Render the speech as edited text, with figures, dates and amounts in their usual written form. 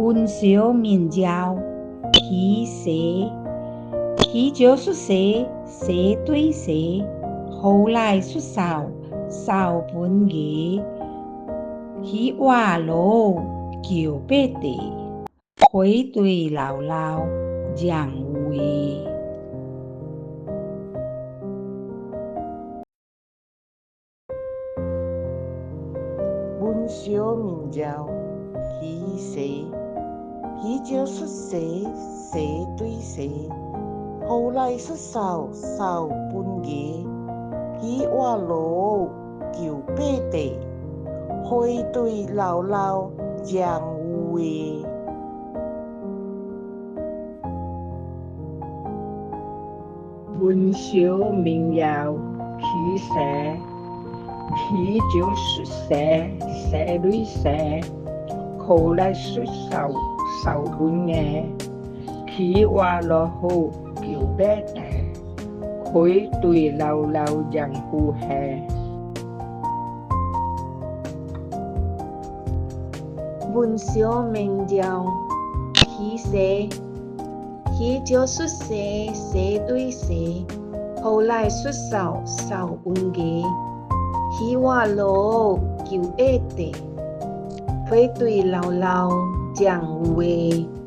本小名叫皮蛇，皮就是蛇，蛇對蛇，後來出手本嘅，佢話羅叫白地，會對姥姥講話。本小名叫皮蛇，皮就是蛇，蛇對蛇，後來出手本嘅，佢話羅叫白地，會對姥姥講話。本小名叫皮蛇，皮就是蛇，蛇對蛇，後來出手本嘅，佢話羅叫白地，會對姥姥講話。本小名叫皮蛇，皮就是蛇，蛇對蛇，後來出手本嘅，佢話羅叫白地，會對姥姥講話。